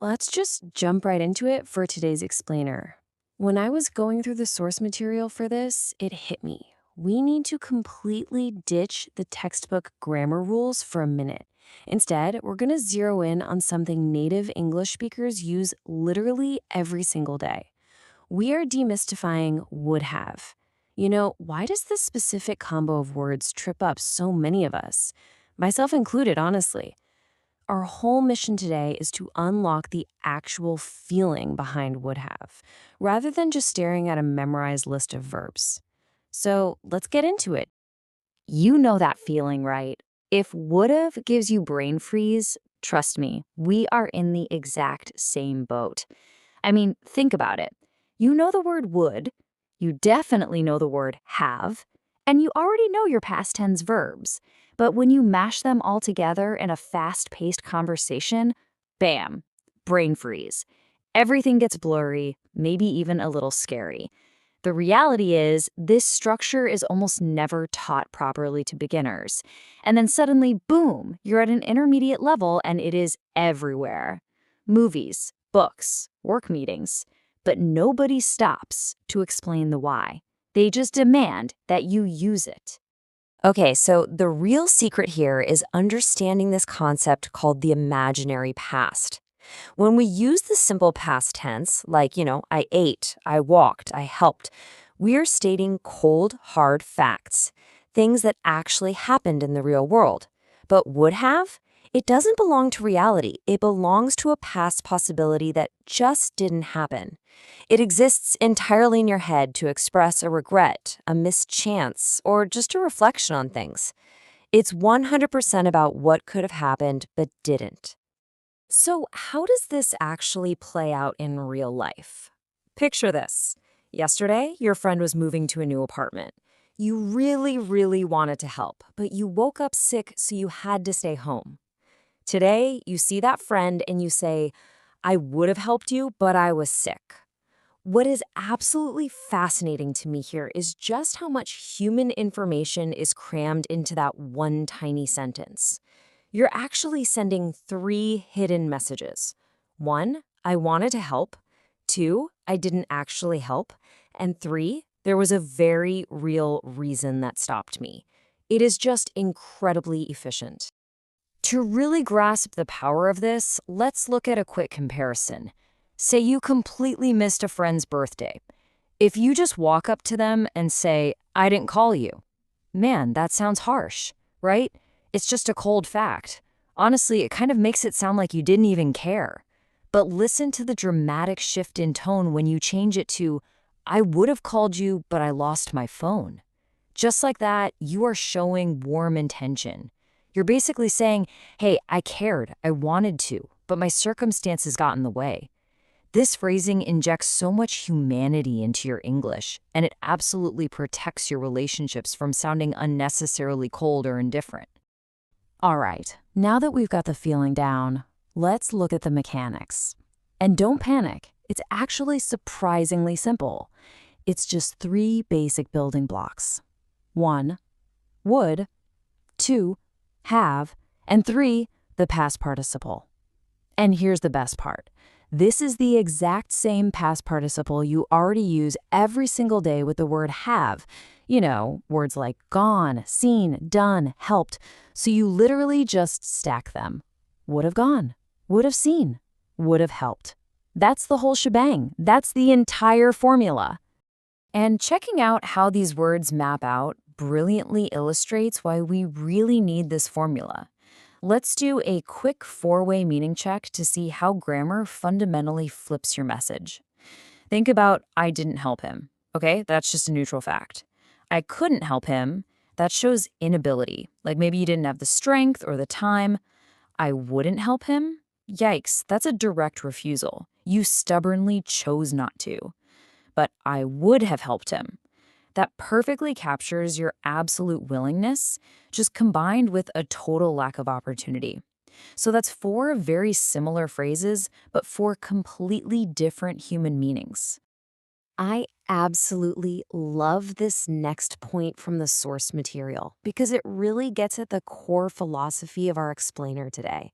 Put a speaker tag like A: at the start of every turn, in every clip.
A: Let's just jump right into it for today's explainer. When I was going through the source material for this, it hit me. We need to completely ditch the textbook grammar rules for a minute. Instead, we're going to zero in on something native English speakers use literally every single day. We are demystifying would have. Why does this specific combo of words trip up so many of us? Myself included, honestly. Our whole mission today is to unlock the actual feeling behind would have, rather than just staring at a memorized list of verbs. So let's get into it.
B: You know that feeling, right? If would've gives you brain freeze, trust me, we are in the exact same boat. I mean, think about it. You know the word would, you definitely know the word have, and you already know your past tense verbs. But when you mash them all together in a fast-paced conversation, bam, brain freeze. Everything gets blurry, maybe even a little scary. The reality is, this structure is almost never taught properly to beginners. And then suddenly, boom, you're at an intermediate level and it is everywhere. Movies, books, work meetings. But nobody stops to explain the why. They just demand that you use it.
C: Okay, so the real secret here is understanding this concept called the imaginary past. When we use the simple past tense, like, I ate, I walked, I helped, we are stating cold, hard facts, things that actually happened in the real world. But would have? It doesn't belong to reality. It belongs to a past possibility that just didn't happen. It exists entirely in your head to express a regret, a missed chance, or just a reflection on things. It's 100% about what could have happened but didn't. So, how does this actually play out in real life? Picture this. Yesterday, your friend was moving to a new apartment. You really, really wanted to help, but you woke up sick, so you had to stay home. Today, you see that friend and you say, I would have helped you, but I was sick. What is absolutely fascinating to me here is just how much human information is crammed into that one tiny sentence. You're actually sending three hidden messages. One, I wanted to help. Two, I didn't actually help. And three, there was a very real reason that stopped me. It is just incredibly efficient. To really grasp the power of this, let's look at a quick comparison. Say you completely missed a friend's birthday. If you just walk up to them and say, I didn't call you, man, that sounds harsh, right? It's just a cold fact. Honestly, it kind of makes it sound like you didn't even care. But listen to the dramatic shift in tone when you change it to, I would have called you, but I lost my phone. Just like that, you are showing warm intention. You're basically saying, hey, I cared, I wanted to, but my circumstances got in the way. This phrasing injects so much humanity into your English, and it absolutely protects your relationships from sounding unnecessarily cold or indifferent.
A: All right, now that we've got the feeling down, let's look at the mechanics. And don't panic, it's actually surprisingly simple. It's just three basic building blocks. One, would. Two, have. And three, the past participle. And here's the best part. This is the exact same past participle you already use every single day with the word have. Words like gone, seen, done, helped. So you literally just stack them. Would have gone, would have seen, would have helped. That's the whole shebang. That's the entire formula. And checking out how these words map out brilliantly illustrates why we really need this formula. Let's do a quick four-way meaning check to see how grammar fundamentally flips your message. Think about I didn't help him. Okay, that's just a neutral fact. I couldn't help him. That shows inability. Like maybe you didn't have the strength or the time. I wouldn't help him? Yikes, that's a direct refusal. You stubbornly chose not to. But I would have helped him. That perfectly captures your absolute willingness, just combined with a total lack of opportunity. So that's four very similar phrases, but four completely different human meanings. I absolutely love this next point from the source material because it really gets at the core philosophy of our explainer today.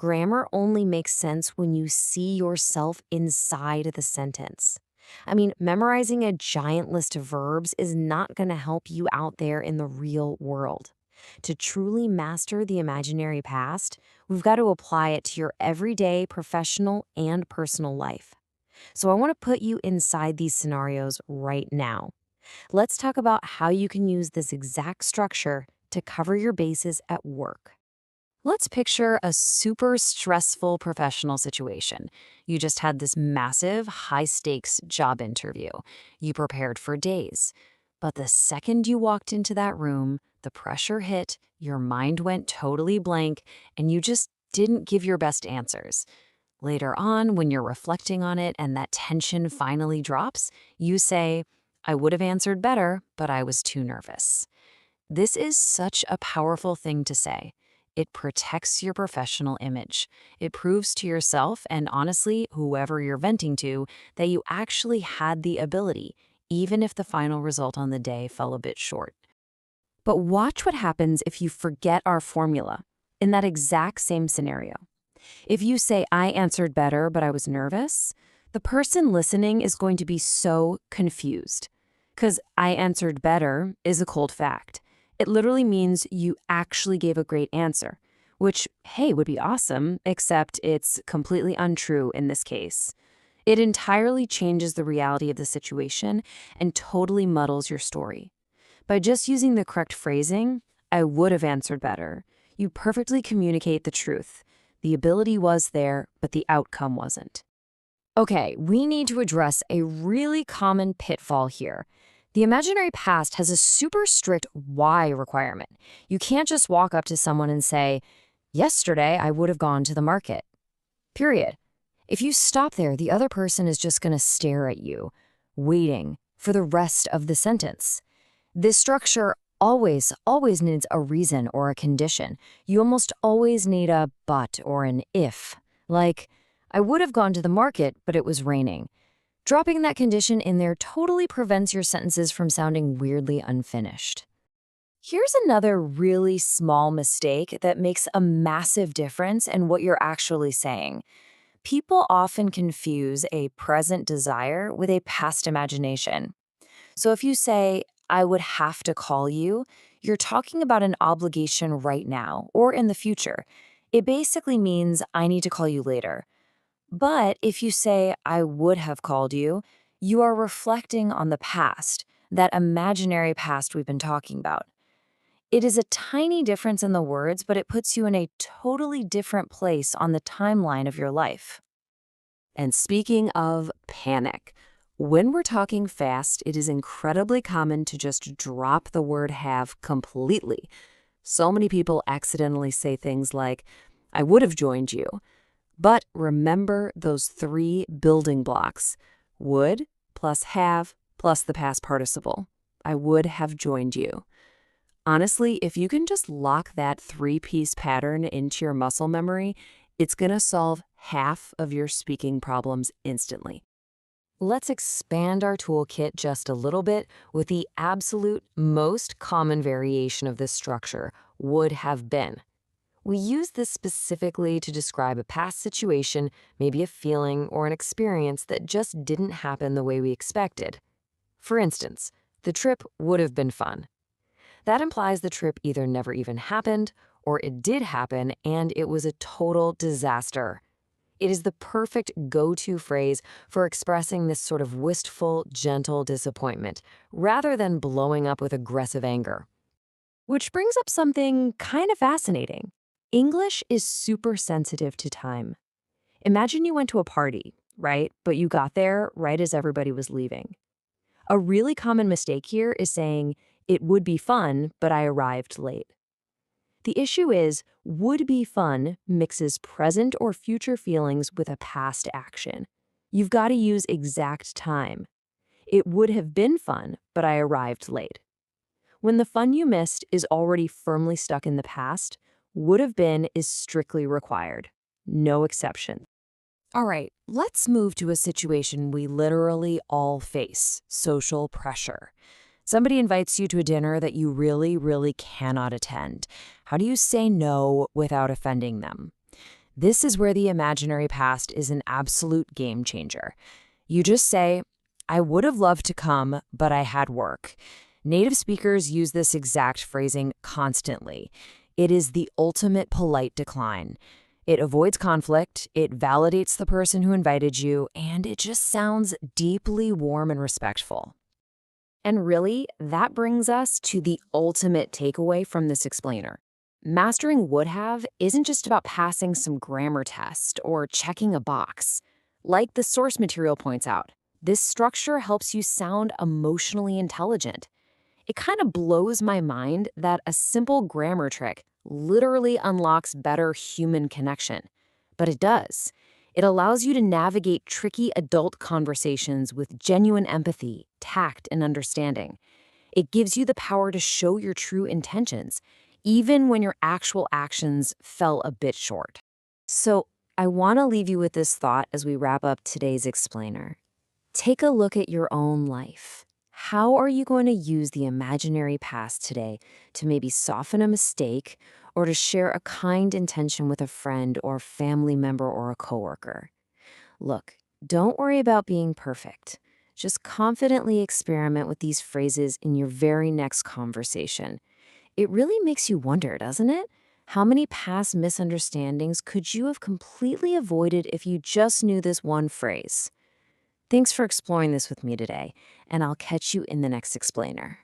C: Grammar only makes sense when you see yourself inside the sentence. I mean, memorizing a giant list of verbs is not going to help you out there in the real world. To truly master the imaginary past, we've got to apply it to your everyday professional and personal life. So I want to put you inside these scenarios right now. Let's talk about how you can use this exact structure to cover your bases at work. Let's picture a super stressful professional situation. You just had this massive, high-stakes job interview. You prepared for days. But the second you walked into that room, the pressure hit, your mind went totally blank, and you just didn't give your best answers. Later on, when you're reflecting on it and that tension finally drops, you say, "I would have answered better, but I was too nervous." This is such a powerful thing to say. It protects your professional image. It proves to yourself and honestly, whoever you're venting to, that you actually had the ability, even if the final result on the day fell a bit short. But watch what happens if you forget our formula in that exact same scenario. If you say, "I answered better, but I was nervous," the person listening is going to be so confused. Because "I answered better" is a cold fact. It literally means you actually gave a great answer, which, hey, would be awesome, except it's completely untrue in this case. It entirely changes the reality of the situation and totally muddles your story. By just using the correct phrasing, "I would have answered better," you perfectly communicate the truth. The ability was there, but the outcome wasn't. Okay, we need to address a really common pitfall here. The imaginary past has a super strict why requirement. You can't just walk up to someone and say, "Yesterday I would have gone to the market." Period. If you stop there, the other person is just going to stare at you, waiting for the rest of the sentence. This structure always needs a reason or a condition. You almost always need a but or an if. Like, "I would have gone to the market, but it was raining." Dropping that condition in there totally prevents your sentences from sounding weirdly unfinished. Here's another really small mistake that makes a massive difference in what you're actually saying. People often confuse a present desire with a past imagination. So if you say, "I would have to call you," you're talking about an obligation right now or in the future. It basically means I need to call you later. But if you say, "I would have called you," you are reflecting on the past, that imaginary past we've been talking about. It is a tiny difference in the words, but it puts you in a totally different place on the timeline of your life.
A: And speaking of panic, when we're talking fast, it is incredibly common to just drop the word have completely. So many people accidentally say things like, "I would have joined you." But remember those three building blocks: would plus have plus the past participle. I would have joined you. Honestly, if you can just lock that three-piece pattern into your muscle memory, it's going to solve half of your speaking problems instantly.
C: Let's expand our toolkit just a little bit with the absolute most common variation of this structure, would have been. We use this specifically to describe a past situation, maybe a feeling or an experience that just didn't happen the way we expected. For instance, the trip would have been fun. That implies the trip either never even happened or it did happen and it was a total disaster. It is the perfect go-to phrase for expressing this sort of wistful, gentle disappointment, rather than blowing up with aggressive anger. Which brings up something kind of fascinating. English is super sensitive to time. Imagine you went to a party, right? But you got there right as everybody was leaving. A really common mistake here is saying, "It would be fun, but I arrived late." The issue is, would be fun mixes present or future feelings with a past action. You've got to use exact time. It would have been fun, but I arrived late. When the fun you missed is already firmly stuck in the past, would have been is strictly required. No exception. All right, let's move to a situation we literally all face: social pressure. Somebody invites you to a dinner that you really cannot attend. How do you say no without offending them?
A: This is where the imaginary past is an absolute game changer. You just say, I would have loved to come, but I had work. Native speakers use this exact phrasing constantly. It is the ultimate polite decline. It avoids conflict, it validates the person who invited you, and it just sounds deeply warm and respectful.
B: And really, that brings us to the ultimate takeaway from this explainer. Mastering would have isn't just about passing some grammar test or checking a box. Like the source material points out, this structure helps you sound emotionally intelligent. It kind of blows my mind that a simple grammar trick literally unlocks better human connection. But it does. It allows you to navigate tricky adult conversations with genuine empathy, tact, and understanding. It gives you the power to show your true intentions, even when your actual actions fell a bit short.
C: So, I want to leave you with this thought as we wrap up today's explainer. Take a look at your own life. How are you going to use the imaginary past today to maybe soften a mistake or to share a kind intention with a friend or family member or a coworker? Look, don't worry about being perfect. Just confidently experiment with these phrases in your very next conversation. It really makes you wonder, doesn't it? How many past misunderstandings could you have completely avoided if you just knew this one phrase? Thanks for exploring this with me today, and I'll catch you in the next explainer.